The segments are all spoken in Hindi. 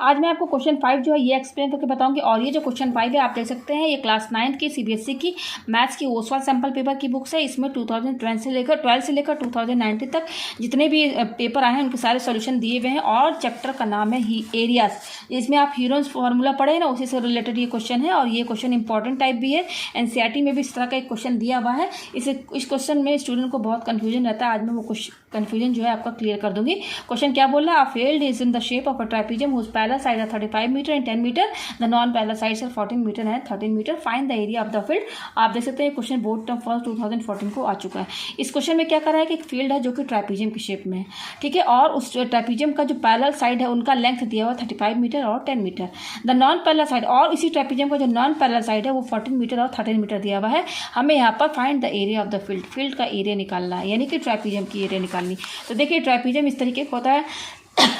आज मैं आपको क्वेश्चन 5 जो है ये एक्सप्लेन करके बताऊंगी। और ये जो क्वेश्चन 5 है आप देख सकते हैं, ये क्लास 9 की सीबीएसई की मैथ्स की ओसवाल सैम्पल पेपर की बुक्स है। इसमें 2012 से लेकर 2019 तक जितने भी पेपर आए हैं उनके सारे सोल्यूशन दिए हुए हैं। और चैप्टर का नाम है एरियाज। इसमें आप हीरोन्स फार्मूला पढ़े ना, उसी से रिलेटेड ये क्वेश्चन है। और ये क्वेश्चन इंपॉर्टेंट टाइप भी है, एनसीईआरटी में भी इस तरह का एक क्वेश्चन दिया हुआ है। इस क्वेश्चन में स्टूडेंट को बहुत कन्फ्यूजन रहता है। आज मैं वो कन्फ्यूजन जो है आपका क्लियर कर दूंगी। क्वेश्चन क्या बोल रहा है, a field is in the shape of a trapezium whose parallel side are 35 metre and 10 metre, the non parallel sides are 14 metre and 13 metre, find the area of the field. आप देख सकते हैं क्वेश्चन बोर्ड टर्म फर्स्ट 2014 को आ चुका है। इस क्वेश्चन में क्या कर रहा है कि एक फील्ड है जो कि ट्रापेजियम की शेप में है, ठीक है। और उस ट्रापेजियम का जो पैरेलल साइड है उनका लेंथ दिया हुआ 35 मीटर और 10 metre. The non parallel side, और इसी ट्रापेजियम का जो नॉन पैरेलल साइड है वो 14 मीटर और 13 मीटर दिया हुआ है। हमें यहाँ पर find the area of the field, field का एरिया निकालना है, यानी कि ट्रापेजियम की एरिया निकालनी। तो देखिए ट्रापेजियम इस तरीके का होता है।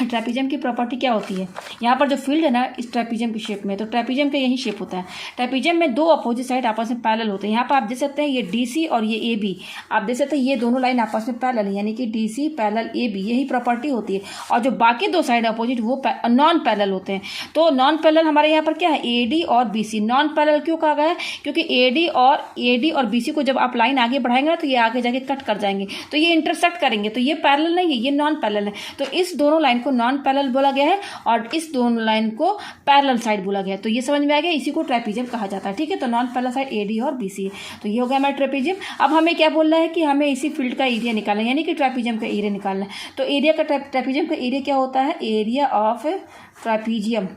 ट्रापेजियम की प्रॉपर्टी क्या होती है, यहाँ पर जो फील्ड है ना इस ट्रापेजियम की शेप में, तो ट्रापेजियम का यही शेप होता है। ट्रापेजियम में दो अपोजिट साइड आपस में पैरेलल होते हैं। यहाँ पर आप देख सकते हैं ये डीसी और ये एबी, आप देख सकते हैं ये दोनों लाइन आपस में पैरेलल है, यानी कि डीसी पैरेलल एबी, यही प्रॉपर्टी होती है। और जो बाकी दो साइड अपोजिट वो नॉन पैरेलल होते हैं। तो नॉन पैरेलल हमारे यहाँ पर क्या है, एडी और बीसी। नॉन पैरेलल क्यों कहा गया है, क्योंकि एडी और बीसी को जब आप लाइन आगे बढ़ाएंगे ना तो ये आगे जाके कट कर जाएंगे, तो ये इंटरसेक्ट करेंगे, तो ये पैरेलल नहीं है, ये नॉन पैरेलल है। तो इस दोनों लाइन को नॉन पैरेलल बोला गया है और इस दोनों लाइन को पैरेलल साइड बोला गया है। तो ये समझ में आ गया, इसी को ट्रापेजियम कहा जाता है, ठीक है। तो नॉन पैरेलल साइड एडी और बीसी है, तो ये हो गया हमारा ट्रापेजियम। अब हमें क्या बोलना है कि हमें इसी फील्ड का एरिया निकालना है, यानी कि ट्रापेजियम का एरिया निकालना है। तो एरिया का ट्रापेजियम का एरिया क्या होता है, area of trapezium,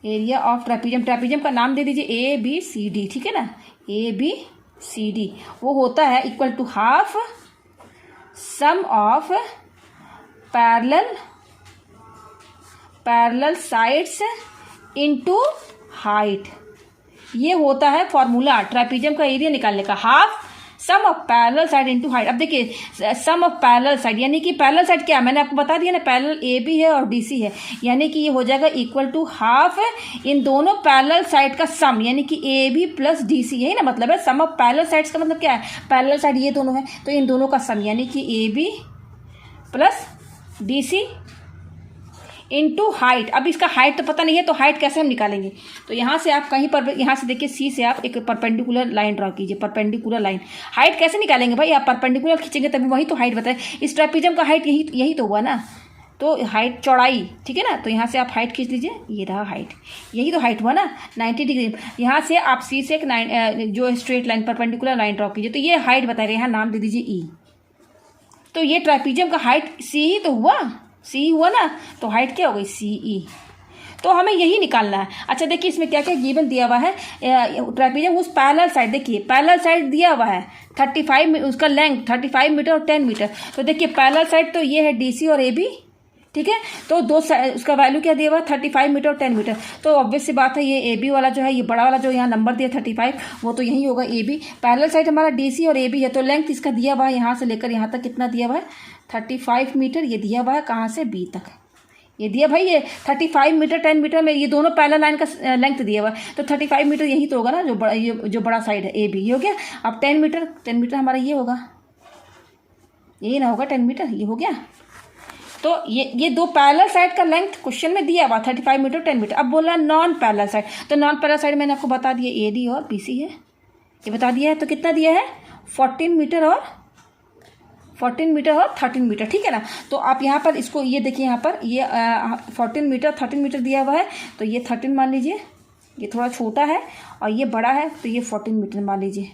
area of trapezium. Trapezium का नाम दे दीजिए ए बी सी डी, ठीक है ना, ए बी सी डी। वो होता है equal to half sum of parallel sides into height. ये होता है फॉर्मूला ट्रापेजियम का एरिया निकालने का, half sum of parallel side into height. अब देखिए सम ऑफ पैरेलल साइड, यानी कि पैरेलल साइड क्या है, मैंने आपको बता दिया ना, पैरेलल ए बी है और डी सी है, यानी कि ये हो जाएगा इक्वल टू हाफ इन दोनों पैरेलल साइड का सम, यानी कि A B plus D C, यही ना मतलब है। सम ऑफ पैरेलल साइड्स का मतलब क्या है, पैरेलल साइड ये दोनों है, तो इन दोनों का सम, यानी कि A B plus D C into height. अब इसका हाइट तो पता नहीं है, तो हाइट कैसे हम निकालेंगे, तो यहाँ से आप कहीं पर, यहाँ से देखिए सी से आप एक परपेंडिकुलर लाइन ड्रॉ कीजिए, परपेंडिकुलर लाइन। हाइट कैसे निकालेंगे भाई, आप परपेंडिकुलर खींचेंगे तभी वही तो हाइट बताए। इस ट्रापेजियम का हाइट यही तो हुआ ना, तो हाइट चौड़ाई, ठीक है ना। तो यहाँ से आप हाइट खींच लीजिए, ये रहा हाइट, यही तो हाइट हुआ ना 90 डिग्री। यहाँ से आप सी से एक जो straight line perpendicular line draw कीजिए, तो ये हाइट बता रहे हैं, यहाँ नाम दे दीजिए ई। तो ये ट्रापेजियम का हाइट सी ही तो हुआ, सी हुआ ना, तो हाइट क्या हो गई, सी ई। तो हमें यही निकालना है। अच्छा देखिए इसमें क्या क्या गिवन दिया हुआ है, ट्रापेजियम उस पैरेलल साइड, देखिए पैरेलल साइड दिया हुआ है 35, उसका लेंथ 35 मीटर और 10 मीटर। तो देखिए पैरेलल साइड तो ये है डीसी और ए बी, ठीक है। तो दो उसका वैल्यू क्या दिया हुआ है, 35 मीटर और 10 मीटर। तो ऑब्वियस सी बात है ये ए बी वाला जो है, ये बड़ा वाला जो यहाँ नंबर दिया 35, वो तो यही होगा ए बी। पैरेलल साइड हमारा डीसी और ए बी है, तो लेंथ इसका दिया हुआ है यहाँ से लेकर यहाँ तक कितना दिया हुआ है, 35 मीटर। ये दिया हुआ है कहाँ से, बी तक, ये दिया भाई, ये 35 मीटर 10 मीटर में ये दोनों पैरेलल लाइन का लेंथ दिया हुआ है। तो 35 मीटर यही तो होगा ना, जो बड़ा साइड है ए बी, ये हो गया। अब 10 मीटर हमारा ये होगा, यही ना होगा 10 मीटर, ये हो गया। तो ये दो पैरेलल साइड का लेंथ क्वेश्चन में दिया हुआ 35 मीटर 10 मीटर। अब बोला नॉन पैरेलल साइड, तो नॉन पैरेलल साइड मैंने आपको बता दिया ए डी और बी सी है, ये बता दिया है। तो कितना दिया है, 14 मीटर और 13 मीटर, ठीक है ना। तो आप यहाँ पर इसको ये देखिए, यहाँ पर ये 14 मीटर 13 मीटर दिया हुआ है, तो ये 13 मान लीजिए, ये थोड़ा छोटा है और ये बड़ा है, तो ये 14 मीटर मान लीजिए,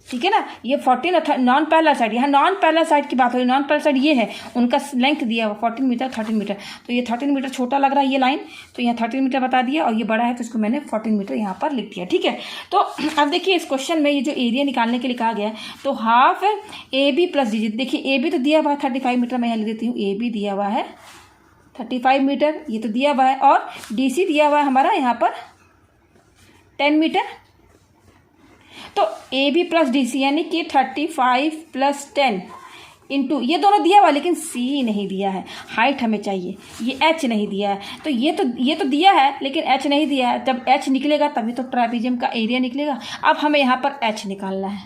ठीक है ना। ये 14 नॉन पैरेलल साइड, यहाँ नॉन पैरेलल साइड की बात हो रही, नॉन पैरेलल साइड ये है, उनका लेंथ दिया हुआ 14 मीटर 13 मीटर। तो ये 13 मीटर छोटा लग रहा है ये लाइन, तो यहाँ 13 मीटर बता दिया, और ये बड़ा है तो इसको मैंने 14 मीटर यहाँ पर लिख दिया, ठीक है। तो अब देखिए इस क्वेश्चन में ये जो एरिया निकालने के लिए कहा गया है, तो half A B plus D, देखिए ए बी तो दिया हुआ है 35 मीटर, मैं यहाँ लिख देती हूँ, ए बी दिया हुआ है 35 मीटर, ये तो दिया हुआ है, और डी सी दिया हुआ है हमारा यहाँ पर 10 मीटर। तो A B plus D C, यानी कि 35 प्लस 10 इंटू, ये दोनों दिया हुआ लेकिन सी नहीं दिया है, हाइट हमें चाहिए, ये एच नहीं दिया है। तो ये तो दिया है लेकिन एच नहीं दिया है, जब एच निकलेगा तभी तो ट्रापेजियम का एरिया निकलेगा। अब हमें यहाँ पर एच निकालना है,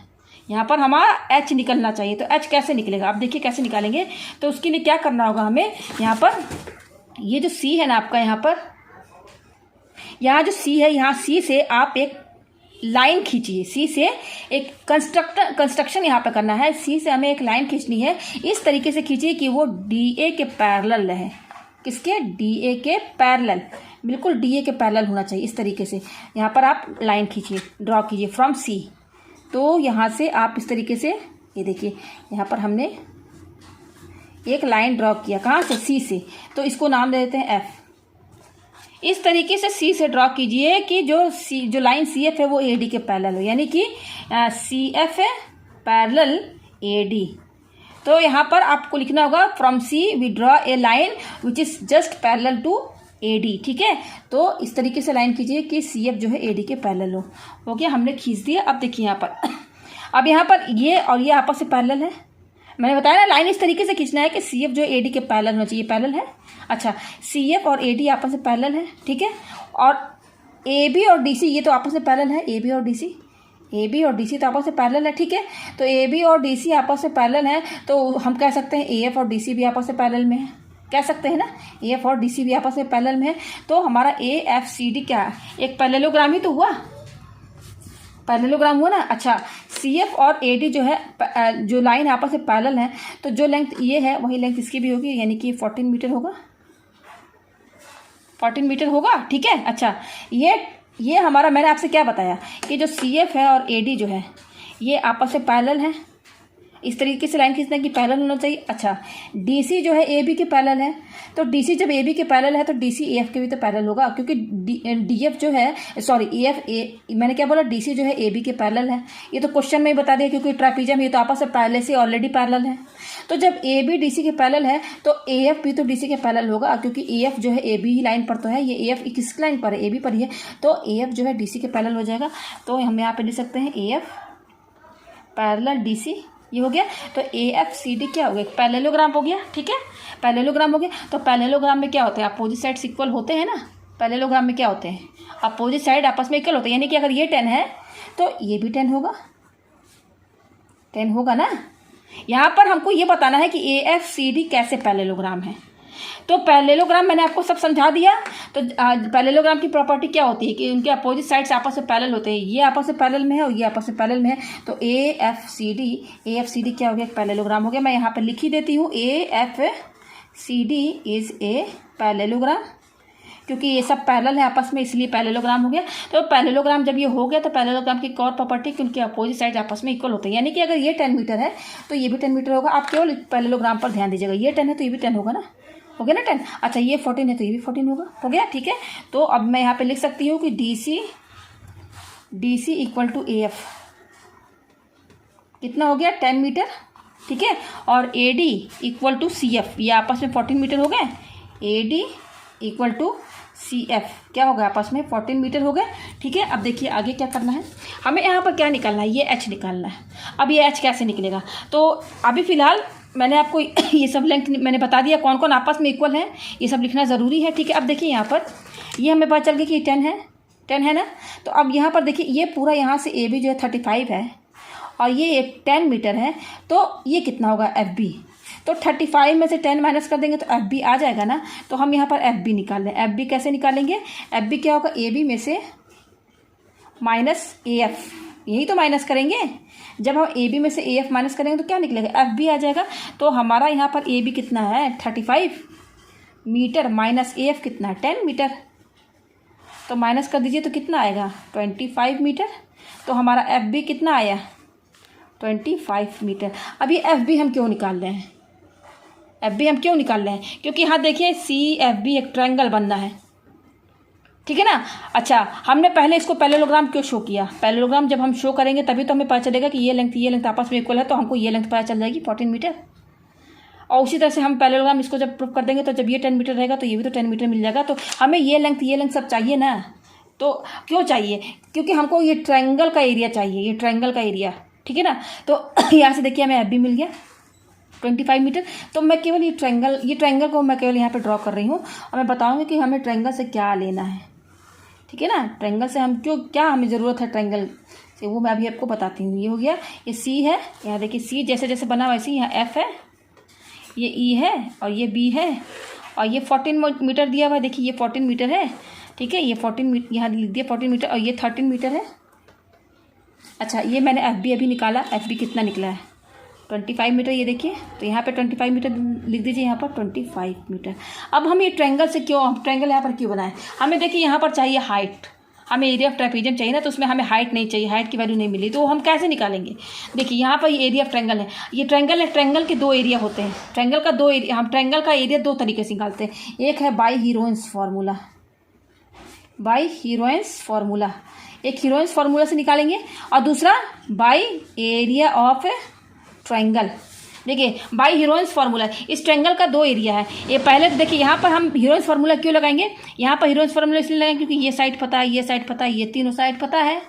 यहाँ पर हमारा एच निकलना चाहिए। तो एच कैसे निकलेगा, आप देखिए कैसे निकालेंगे। तो उसके लिए क्या करना होगा, हमें यहाँ पर ये जो सी है ना आपका, यहाँ जो सी है, यहाँ सी से आप एक लाइन खींचिए। सी से एक कंस्ट्रक्शन यहाँ पे करना है। सी से हमें एक लाइन खींचनी है, इस तरीके से खींचिए कि वो DA के पैरेलल रहे। किसके? DA के पैरेलल, बिल्कुल DA के पैरेलल होना चाहिए। इस तरीके से यहाँ पर आप लाइन खींचिए, ड्रॉ कीजिए फ्रॉम सी। तो यहाँ से आप इस तरीके से, ये देखिए यहाँ पर हमने एक लाइन ड्रॉ किया। कहाँ से? सी से। तो इसको नाम दे देते हैं F। इस तरीके से सी से ड्रॉ कीजिए कि जो लाइन CF है वो AD के पैरेलल हो, यानी कि CF है पैरेलल AD। तो यहाँ पर आपको लिखना होगा from C we draw a line which is just parallel to AD। ठीक है, तो इस तरीके से लाइन कीजिए कि CF जो है AD के पैरेलल हो गया, हमने खींच दिया। अब देखिए यहाँ पर, अब यहाँ पर ये और ये आपस में पैरेलल है। मैंने बताया ना, लाइन इस तरीके से खींचना है कि CF जो AD के पैरेलल होना चाहिए। पैरेलल है। अच्छा, CF और AD आपस में पैरेलल है। ठीक है, और AB और DC ये तो आपस में पैरेलल है। AB और DC तो आपस में पैरेलल है। ठीक है, तो AB और DC आपस में पैरेलल है, तो हम कह सकते हैं AF और DC भी आपस में पैरेलल में है। कह सकते हैं ना, AF और DC भी आपस में पैरेलल में है। तो हमारा AFCD क्या है? एक पैरेललोग्राम ही तो हुआ, पैरेललोग्राम हुआ ना। अच्छा, CF और AD जो है, जो लाइन आपस में पैरेलल है, तो जो लेंथ ये है वही लेंथ इसकी भी होगी, यानी कि 14 मीटर होगा। 14 मीटर होगा। ठीक है, अच्छा ये हमारा, मैंने आपसे क्या बताया कि जो CF है और AD जो है ये आपस में पैरेलल है। इस तरीके से लाइन खींचना कि पैरेलल होना चाहिए। अच्छा, DC जो है AB के पैरेलल है, तो DC जब AB के पैरेलल है तो DC AF के भी तो पैरेलल होगा, क्योंकि DF जो है, सॉरी मैंने क्या बोला, DC जो है AB के पैरेलल है। ये तो क्वेश्चन में ही बता दिया, क्योंकि ट्रापीजियम ये तो आपस में पहले से ऑलरेडी पैरेलल है। तो जब AB DC के पैरेलल है तो AF भी तो DC के पैरेलल होगा, क्योंकि AF जो है AB ही लाइन पर तो है, ये AF किस लाइन पर है? AB पर ही है, तो AF जो है DC के पैरेलल हो जाएगा। तो हम यहाँ पे लिख सकते हैं AF पैरेलल DC, ये हो गया। तो AFCD क्या हो गया? पैरेललोग्राम हो गया। ठीक है, पैरेललोग्राम हो गया। तो पैरेललोग्राम में क्या होते हैं? अपोजिट साइड्स इक्वल होते हैं ना। पैरेललोग्राम में क्या होते हैं? अपोजिट साइड आपस में इक्वल होते हैं, यानी कि अगर ये 10 है तो ये भी 10 होगा। 10 होगा ना। यहाँ पर हमको ये बताना है कि AFCD कैसे पैरेललोग्राम है। तो पैरेललोग्राम मैंने आपको सब समझा दिया। तो पैरेललोग्राम की प्रॉपर्टी क्या होती है कि उनके अपोजिट साइड्स आपस में पैरेलल होते हैं। ये आपस में पैरेलल में है और ये आपस में पैरेलल में है। तो AFCD क्या हो गया? पैरेललोग्राम हो गया। मैं यहाँ पर लिख ही देती हूँ, AFCD इज ए पैरेललोग्राम, क्योंकि ये सब पैरेलल है आपस में, इसलिए पैरेललोग्राम हो गया। तो पैरेललोग्राम जब ये हो गया तो पैरेललोग्राम की एक और प्रॉपर्टी कि उनके अपोजिट साइड आपस में इक्वल होते हैं, यानी कि अगर ये 10 मीटर है तो ये भी 10 मीटर होगा। आप केवल पैरेललोग्राम पर ध्यान दीजिएगा, ये 10 है तो ये भी 10 होगा ना। हो गया ना 10। अच्छा, ये 14 है तो ये भी 14 होगा। हो गया। ठीक है, तो अब मैं यहाँ पे लिख सकती हूँ कि DC इक्वल टू AF कितना हो गया? 10 मीटर। ठीक है, और AD इक्वल टू CF, ये आपस में 14 मीटर हो गए। AD इक्वल टू CF क्या होगा? आपस में 14 मीटर हो गए। ठीक है, अब देखिए आगे क्या करना है हमें। यहाँ पर क्या निकालना है? ये H निकालना है। अब ये H कैसे निकलेगा? तो अभी फ़िलहाल मैंने आपको ये सब लेंथ मैंने बता दिया, कौन कौन आपस में इक्वल है, ये सब लिखना ज़रूरी है। ठीक है, अब देखिए यहाँ पर ये हमें पता चल गया कि 10 है ना। तो अब यहाँ पर देखिए ये पूरा यहाँ से AB जो है 35 है और ये 10 मीटर है, तो ये कितना होगा? FB। तो 35 में से 10 माइनस कर देंगे तो FB आ जाएगा ना। तो हम यहाँ पर FB निकाल लें। FB कैसे निकालेंगे? FB क्या होगा? AB में से माइनस AF, यही तो माइनस करेंगे। जब हम AB में से AF माइनस करेंगे तो क्या निकलेगा? FB आ जाएगा। तो हमारा यहाँ पर AB कितना है? 35 मीटर माइनस AF कितना है? 10 मीटर। तो माइनस कर दीजिए तो कितना आएगा? 25 मीटर। तो हमारा FB कितना आया? 25 मीटर। अब ये FB हम क्यों निकाल रहे हैं? FB हम क्यों निकाल रहे हैं? क्योंकि यहाँ देखिए CFB एक ट्रायंगल बनना है। ठीक है ना। अच्छा, हमने पहले इसको पैरेललोग्राम क्यों शो किया? पैरेललोग्राम जब हम शो करेंगे तभी तो हमें पता चलेगा कि ये लेंथ आपस में इक्वल है, तो हमको ये लेंथ पता चल जाएगी 14 मीटर। और उसी तरह से हम पैरेललोग्राम इसको जब प्रूफ कर देंगे तो जब ये 10 मीटर रहेगा तो ये भी तो 10 मीटर मिल जाएगा। तो हमें ये लेंथ सब चाहिए ना। तो क्यों चाहिए? क्योंकि हमको ये ट्रायंगल का एरिया चाहिए, ये ट्रायंगल का एरिया। ठीक है ना। तो यहाँ से देखिए हमें FB मिल गया 25 मीटर। तो मैं केवल ये ट्रायंगल को मैं केवल यहाँ पे ड्रॉ कर रही हूँ और मैं बताऊँगी कि हमें ट्रायंगल से क्या लेना है। ठीक है ना। ट्रायंगल से हम क्या हमें ज़रूरत है ट्रायंगल से, वो मैं अभी आपको बताती हूँ। ये हो गया, ये C है। यहाँ देखिए C जैसे जैसे बना वैसे ही यहाँ F है, ये E है और ये B है और ये 14 मीटर दिया हुआ है, देखिए ये 14 मीटर है, ठीक है, ये 14 मीटर यहाँ लिख दिया 14 मीटर, और ये 13 मीटर है। अच्छा, ये मैंने FB अभी निकाला, FB कितना निकला है 25 मीटर, ये देखिए, तो यहाँ पे 25 मीटर लिख दीजिए, यहाँ पर 25 मीटर। अब हम ये ट्रायंगल से ट्रायंगल यहाँ पर क्यों बनाए, हमें देखिए यहाँ पर चाहिए हाइट, हमें एरिया ऑफ ट्रापेजियम चाहिए ना, तो उसमें हमें हाइट नहीं चाहिए, हाइट की वैल्यू नहीं मिली, तो हम कैसे निकालेंगे। देखिए यहाँ पर ये एरिया ऑफ ट्रायंगल है, ये ट्रायंगल है, ट्रायंगल के दो एरिया होते हैं, ट्रायंगल का दो एरिया, हम ट्रायंगल का एरिया दो तरीके से निकालते हैं, एक है by Heron's formula, by Heron's formula, एक हीरोइंस फार्मूला से निकालेंगे, और दूसरा बाय एरिया ऑफ ट्रायंगल। देखिए बाय हीरोइंस फार्मूला, इस ट्रायंगल का दो एरिया है, ये पहले तो देखिए यहाँ पर हम हीरोइंस फार्मूला क्यों लगाएंगे, यहाँ पर हीरोइंस फार्मूला इसलिए लगाएंगे क्योंकि ये साइड पता है, ये साइड पता है, ये तीनों साइड पता है,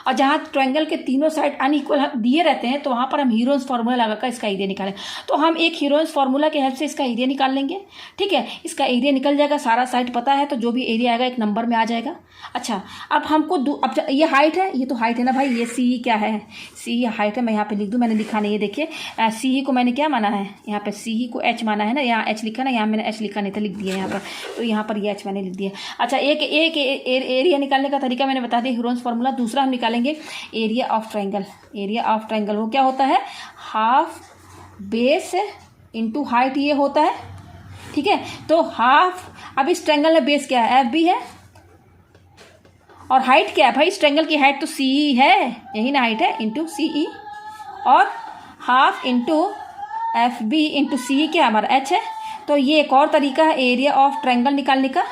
और जहाँ ट्रायंगल के तीनों साइड अनइक्वल दिए रहते हैं तो वहाँ पर हम हीरोइंस फार्मूला लगाकर इसका एरिया निकालें। तो हम एक हीरोइंस फार्मूला के हेल्प से इसका एरिया निकाल लेंगे, ठीक है, इसका एरिया निकल जाएगा, सारा साइड पता है, तो जो भी एरिया आएगा एक नंबर में आ जाएगा। अच्छा, अब हमको अब ये हाइट है, ये तो हाइट है ना भाई, ये सी क्या है, सी हाइट है, मैं यहाँ पे लिख दूँ, मैंने लिखा नहीं है, देखिए सी को मैंने क्या माना है, यहाँ पे सी को एच माना है ना, यहाँ एच लिखा ना, यहाँ मैंने एच लिखा नहीं था, लिख दिया यहाँ पर, तो यहाँ पर ये एच मैंने लिख दिया। अच्छा, एक एरिया निकालने का तरीका मैंने बता दिया, हीरोइंस फार्मूला। दूसरा हम निकालेंगे area of triangle, area of triangle वो क्या होता है, हाफ बेस इंटू हाइट ये होता है, ठीक है, तो हाफ, अब इस ट्रायंगल में बेस क्या है, FB है, और हाइट क्या है भाई, इस ट्रायंगल की हाइट तो CE है, यही ना हाइट है, इंटू CE, और half into FB into CE क्या हमारा H है। तो ये एक और तरीका है एरिया ऑफ ट्रायंगल निकालने का,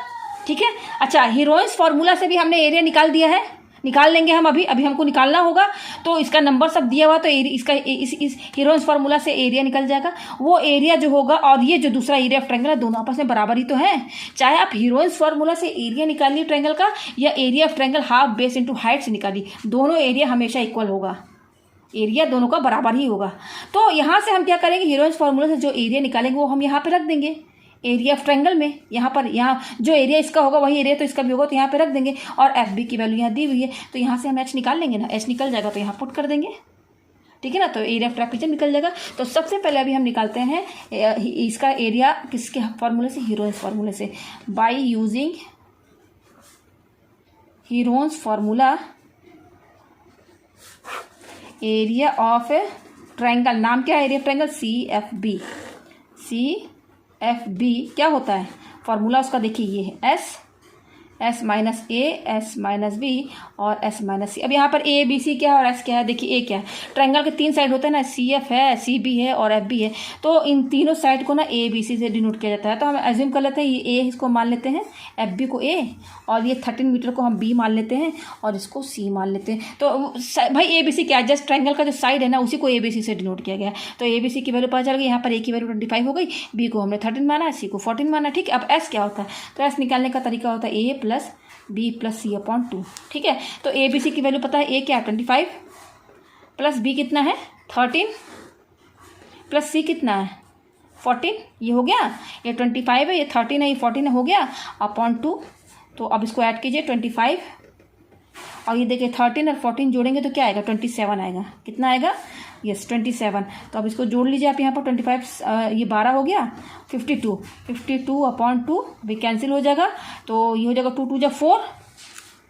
ठीक है। अच्छा, हीरोइंस फार्मूला से भी हमने एरिया निकाल दिया है, निकाल लेंगे हम, अभी हमको निकालना होगा, तो इसका नंबर सब दिया हुआ, तो इसका इस हीरोइंस फार्मूला से एरिया निकल जाएगा। वो एरिया जो होगा और ये जो दूसरा एरिया ऑफ ट्रायंगल है, दोनों आपस में बराबर ही तो है, चाहे आप हीरोइंस फार्मूला से एरिया निकालिए ट्रायंगल का, या area of triangle half base into height से निकालिए, दोनों एरिया हमेशा इक्वल होगा, एरिया दोनों का बराबर ही होगा। तो यहाँ से हम क्या करेंगे, हीरोइंस फार्मूला से जो एरिया निकालेंगे वो हम यहाँ पे रख देंगे, एरिया ऑफ ट्रायंगल में, यहाँ पर, यहाँ जो एरिया इसका होगा वही एरिया तो इसका भी होगा, तो यहाँ पे रख देंगे, और FB की वैल्यू यहाँ दी हुई है, तो यहाँ से हम H निकाल लेंगे ना, H निकल जाएगा तो यहाँ पुट कर देंगे, ठीक है ना, तो एरिया ऑफ ट्रापेजियम निकल जाएगा। तो सबसे पहले अभी हम निकालते हैं इसका एरिया किसके फार्मूले से, हीरोइंस फार्मूले से, by using heroines formula area of triangle, नाम क्या है area of triangle, CFB, CFB क्या होता है फार्मूला उसका, देखिए ये है S minus A, S minus B और S माइनस C। अब यहाँ पर A B C क्या है और S क्या है, देखिए A क्या है, ट्रायंगल के तीन साइड होते हैं ना, CF है, CB है और FB है, तो इन तीनों साइड को ना ABC से डिनोट किया जाता है। तो हम एज्यूम कर लेते हैं ये A इसको मान लेते हैं, FB को A, और ये 13 मीटर को हम B मान लेते हैं, और इसको C मान लेते हैं। तो भाई ABC क्या है, जस्ट ट्रायंगल का जो साइड है ना उसी को ABC से डिनोट किया गया है। तो ABC की वैल्यू पता चल गई, यहाँ पर A की वैल्यू 25 हो गई, B को हमने 13 माना, C को 14 माना, ठीक है। अब S क्या होता है, तो S निकालने का तरीका होता है A plus B plus C/2, ठीक है। तो ABC की वैल्यू पता है, A क्या है 25 प्लस B कितना है 13 प्लस C कितना है 14, ये हो गया, ये 25 है, ये 13 है, ये 14 हो गया अपॉन 2। तो अब इसको ऐड कीजिए 25 और ये देखिए 13 और 14 जोड़ेंगे तो क्या आएगा 27 आएगा, कितना आएगा, यस 27। तो अब इसको जोड़ लीजिए आप यहाँ पर 25, ये 12 हो गया, 52 अपॉन 2 भी कैंसिल हो जाएगा, तो ये हो जाएगा 2 2 जा 4,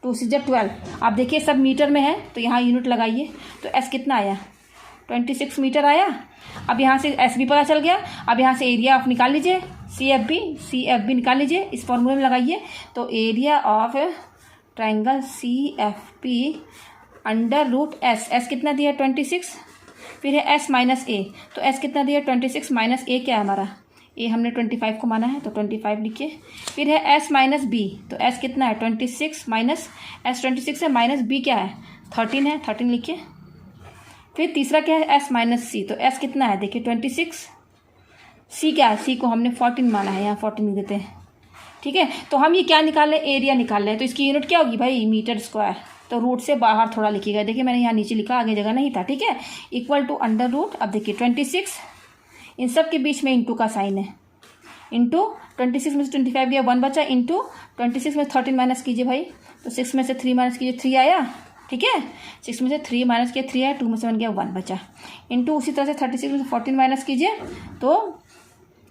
2 6 जा 12। आप देखिए सब मीटर में है तो यहाँ यूनिट लगाइए, तो S कितना आया 26 मीटर आया। अब यहाँ से S भी पता चल गया, अब यहाँ से एरिया ऑफ निकाल लीजिए, CFB निकाल लीजिए, इस फॉर्मूले में लगाइए, तो area of triangle CFP under root S कितना दिया 26, फिर है S माइनस A, तो S कितना दिया 26 माइनस A क्या है हमारा, A हमने 25 को माना है तो 25 लिखिए, फिर है S माइनस B, तो S कितना है 26 माइनस S 26 है, माइनस B क्या है 13 है, 13 लिखिए। फिर तीसरा क्या है S माइनस C, तो S कितना है देखिए 26, C क्या है, C को हमने 14 माना है, यहाँ 14 लिख देते हैं, ठीक है। तो हम ये क्या निकाल रहे हैं, एरिया निकाल रहे हैं, तो इसकी यूनिट क्या होगी भाई मीटर स्क्वायर, तो रूट से बाहर थोड़ा लिखिएगा, देखिए मैंने यहाँ नीचे लिखा, आगे जगह नहीं था, ठीक है, इक्वल टू अंडर रूट। अब देखिए 26, इन सब के बीच में इंटू का साइन है, इंटू 26 में से 25 गया 1 बचा, इंटू 26 में 13 माइनस कीजिए भाई, तो 6 में से 3 माइनस कीजिए 3 आया, ठीक है, 6 में से 3 माइनस किया 3 आया, 2 में से 1 गया 1 बचा, इंटू उसी तरह से 36 में से 14 माइनस कीजिए तो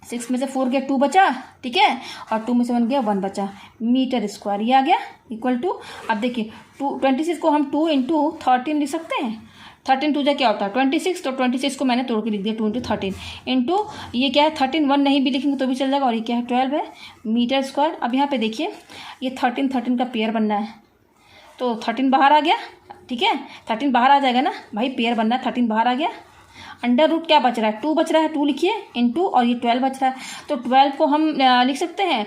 6 में से 4 गया 2 बचा, ठीक है, और 2 में से 1 गया 1 बचा, मीटर स्क्वायर ये आ गया इक्वल टू। अब देखिए 26 को हम 2 इंटू 13 लिख सकते हैं। 13 टू जा क्या होता है 26, तो 26 को मैंने तोड़ के लिख दिया 2 इंटू 13 इंटू ये क्या है 13, 1 नहीं भी लिखेंगे तो भी चल जाएगा, और ये क्या है 12 है मीटर स्क्वायर। अब यहाँ पे देखिए ये 13 का पेयर बनना है, तो 13 बाहर आ गया, ठीक है, 13 बाहर आ जाएगा ना भाई, पेयर बनना है, 13 बाहर आ गया। अंडर रूट क्या बच रहा है 2 बच रहा है, 2 लिखिए इंटू, और ये 12 बच रहा है, तो 12 को हम लिख सकते हैं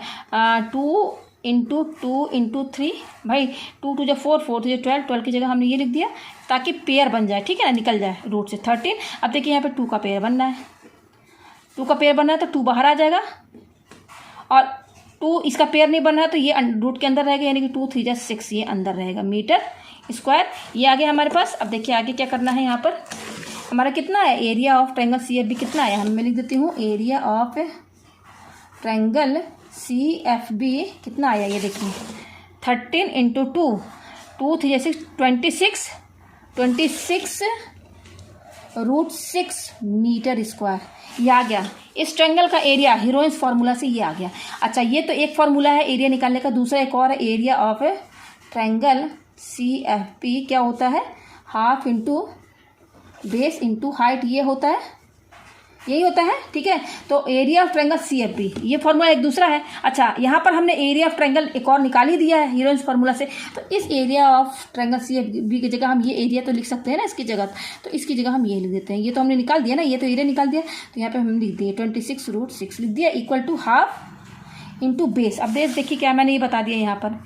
2 इंटू 2 इंटू 3, भाई 2 2 जो 4 4 तो 12, 12 की जगह हमने ये लिख दिया ताकि पेयर बन जाए, ठीक है ना, निकल जाए रूट से 13। अब देखिए यहाँ पे 2 का पेयर बनना है, 2 का पेयर बनना है तो 2 बाहर आ जाएगा, और 2 इसका पेयर नहीं बन रहा है तो ये रूट के अंदर रहेगा, यानी कि 2 3 जा 6 ये अंदर रहेगा मीटर स्क्वायर, ये आ गया हमारे पास। अब देखिए आगे क्या करना है, यहाँ पर हमारा कितना है एरिया ऑफ ट्रायंगल CFB कितना है, मैं लिख देती हूँ एरिया ऑफ ट्रायंगल CFB कितना आया, ये देखिए 13 इंटू 2 2 3 6 26 रूट 6 मीटर स्क्वायर, ये आ गया। इस ट्रायंगल का एरिया हीरोइंस फार्मूला से ये आ गया। अच्छा ये तो एक फार्मूला है एरिया निकालने का, दूसरा एक और है एरिया ऑफ ट्रायंगल CFB क्या होता है, half into base into height, ये होता है, यही होता है, ठीक है। तो एरिया ऑफ ट्रायंगल CFB ये फार्मूला एक दूसरा है। अच्छा यहाँ पर हमने एरिया ऑफ ट्रायंगल एक और निकाल ही दिया है हीरोइंस फार्मूला से, तो इस एरिया ऑफ ट्रायंगल CFB की जगह हम ये एरिया तो लिख सकते हैं ना इसकी जगह, तो इसकी जगह हम ये लिख देते हैं, ये तो हमने निकाल दिया ना, ये तो एरिया निकाल दिया, तो यहाँ पे हम लिख दिए 26 रूट 6 लिख दिया equal to half into base. अब बेस देखिए क्या मैंने ये बता दिया, यहाँ पर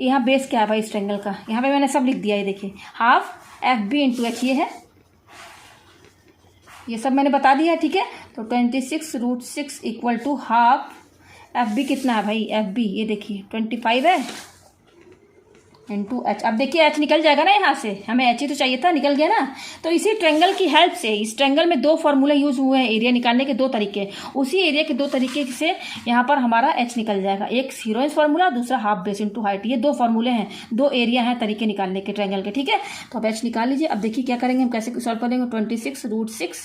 यहाँ बेस क्या है भाई इस ट्रायंगल का, यहाँ पे मैंने सब लिख दिया, ये देखिए हाफ FB इंटू H ये है, ये सब मैंने बता दिया है, ठीक है। तो 26 root 6 equal to half FB कितना है भाई, FB ये देखिए 25 है इंटू H। अब देखिए H निकल जाएगा ना यहाँ से, हमें H ही तो चाहिए था, निकल गया ना। तो इसी ट्रायंगल की हेल्प से, इस ट्रायंगल में 2 फार्मूले यूज हुए हैं एरिया निकालने के 2 तरीके, उसी एरिया के 2 तरीके से यहाँ पर हमारा H निकल जाएगा, एक हीरोइंस फार्मूला, दूसरा हाफ बेस इंटू हाइट, ये 2 फार्मूले हैं, 2 एरिया हैं तरीके निकालने के ट्रायंगल के, ठीक है। तो अब H निकाल लीजिए। अब देखिए क्या करेंगे हम, कैसे सॉल्व करेंगे, 26 रूट 6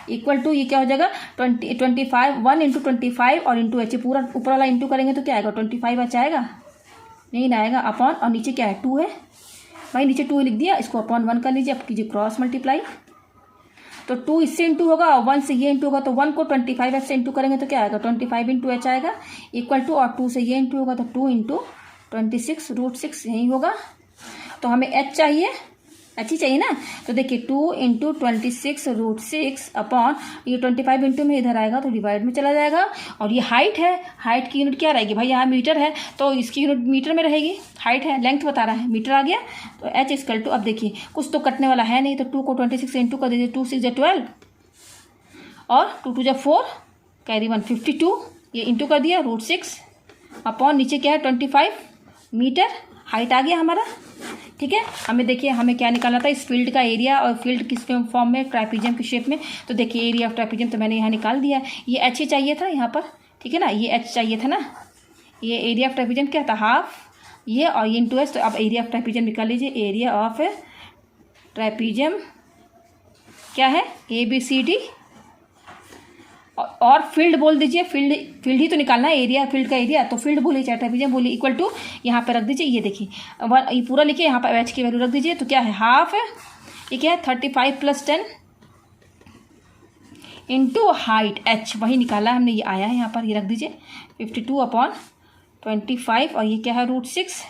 इक्वल टू ये क्या हो जाएगा 25 1 इंटू 25 और इंटू H पूरा ऊपर वाला इंटू करेंगे तो क्या आएगा 25 H आएगा, नहीं ना आएगा, अपॉन, और नीचे क्या है 2 है भाई, नीचे 2 लिख दिया, इसको अपॉन 1 कर लीजिए। अब कीजिए क्रॉस मल्टीप्लाई, तो 2 इससे इंटू होगा और 1 से ये इंटू होगा, तो 1 को 25 H से इंटू करेंगे तो क्या आएगा 25 इंटू H आएगा इक्वल टू, और 2 से ये इंटू होगा तो 2 इंटू 26 रूट 6 यही होगा। तो हमें H चाहिए, H ही चाहिए ना, तो देखिए 2 इंटू 26 रूट 6 अपॉन ये 25 इंटू में इधर आएगा तो डिवाइड में चला जाएगा, और ये हाइट है, हाइट की यूनिट क्या रहेगी भाई, यहाँ मीटर है तो इसकी यूनिट मीटर में रहेगी, हाइट है लेंथ बता रहा है मीटर आ गया, तो H इक्वल टू, अब देखिए कुछ तो कटने वाला है नहीं, तो 2 को 26 से इंटू कर दीजिए, 2 6 जा 12 और 2 2 जा 4 कैरी 1 52, ये इंटू कर दिया रूट 6 अपॉन नीचे क्या है 25 मीटर, हाइट आ गया हमारा, ठीक है। हमें देखिए हमें क्या निकालना था, इस फील्ड का एरिया, और फील्ड किस फॉर्म में, ट्राइपीजियम की शेप में, तो देखिए एरिया ऑफ ट्राइपीजियम तो मैंने यहाँ निकाल दिया, ये H ही चाहिए था यहाँ पर, ठीक है ना, ये H चाहिए था ना, ये एरिया ऑफ ट्राइपीजियम क्या था हाफ ये, और ये इंटू H, तो अब एरिया ऑफ ट्राइपीजियम निकाल लीजिए, एरिया ऑफ ट्राइपीजियम क्या है ABCD, और फील्ड बोल दीजिए, फील्ड ही तो निकालना है, एरिया फील्ड का एरिया, तो फील्ड बोलिए चाहे ट्राइपीजियम बोलिए, इक्वल टू यहाँ पे रख दीजिए, ये देखिए ये पूरा लिखिए, यहाँ पर H की वैल्यू रख दीजिए, तो क्या है हाफ है, ये क्या है 35 + 10 इंटू हाइट H वही निकाला हमने, ये आया है यहाँ पर, ये रख दीजिए 52/25 और ये क्या है रूट 6,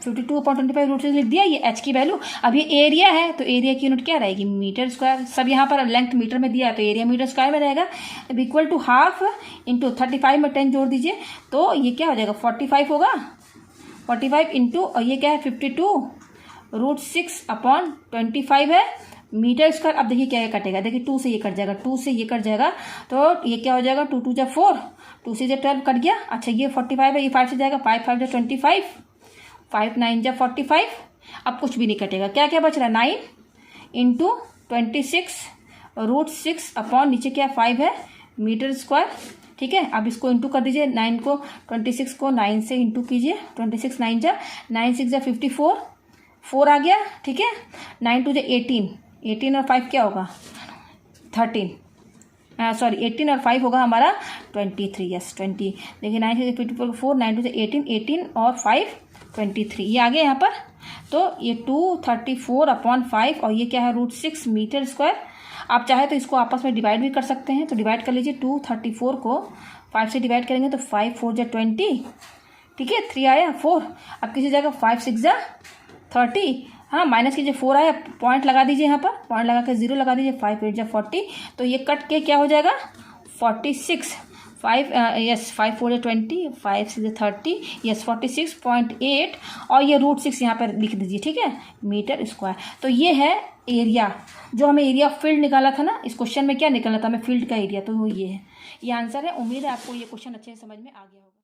52/25 रूट 6 लिख दिया, ये H की वैल्यू। अब ये एरिया है तो एरिया की यूनिट क्या रहेगी मीटर स्क्वायर, सब यहाँ पर लेंथ मीटर में दिया है तो एरिया मीटर स्क्वायर में रहेगा। अब इक्वल टू हाफ इंटू 35 में 10 जोड़ दीजिए तो ये क्या हो जाएगा 45 होगा, 45 इंटू, और ये क्या है 52√6/25 है मीटर स्क्वायर। अब देखिए क्या ये कटेगा, देखिए 2 से ये कट जाएगा, 2 से ये कट जाएगा तो ये क्या हो जाएगा 2 2 जा 4, 2 से 12 कट गया। अच्छा ये 45 है, ये 5 से जाएगा, 5 5 जा 25, 5 9 जा 45। अब कुछ भी नहीं कटेगा, क्या क्या बच रहा है 9 इंटू 26√6 अपॉन नीचे क्या 5 है मीटर स्क्वायर। ठीक है, अब इसको इंटू कर दीजिए, 9 को 26 को 9 से इंटू कीजिए, 26 9 जा 9 6 जा 54, 4 आ गया। ठीक है, 9 2 जा 18, 18 और 5 क्या होगा 13, सॉरी 18 और 5 होगा हमारा 23, यस 20। देखिए 9 से 4, 9 से 18, 18 और 5 23, ये आ गया यहाँ पर। तो ये 234/5 और ये क्या है √6 मीटर स्क्वायर। आप चाहे तो इसको आपस में डिवाइड भी कर सकते हैं, तो डिवाइड कर लीजिए। 234 को 5 से डिवाइड करेंगे तो 5 4 जा 20, ठीक है, 3 आया 4। अब किसी जगह 5 6 जा 30, हाँ माइनस कीजिए, 4 आया, पॉइंट लगा दीजिए यहाँ पर, पॉइंट लगा के 0 लगा दीजिए। 5 8 जा 40, तो ये कट के क्या हो जाएगा 46। 5 यस 5 4 20, 5 6 30, यस 46.8 और ये √6 यहाँ पर लिख दीजिए, ठीक है, मीटर स्क्वायर। तो ये है एरिया, जो हमें एरिया फील्ड निकाला था ना, इस क्वेश्चन में क्या निकाला था हमें, फील्ड का एरिया, तो वो ये है, ये आंसर है। उम्मीद है आपको ये क्वेश्चन अच्छे से समझ में आ गया होगा।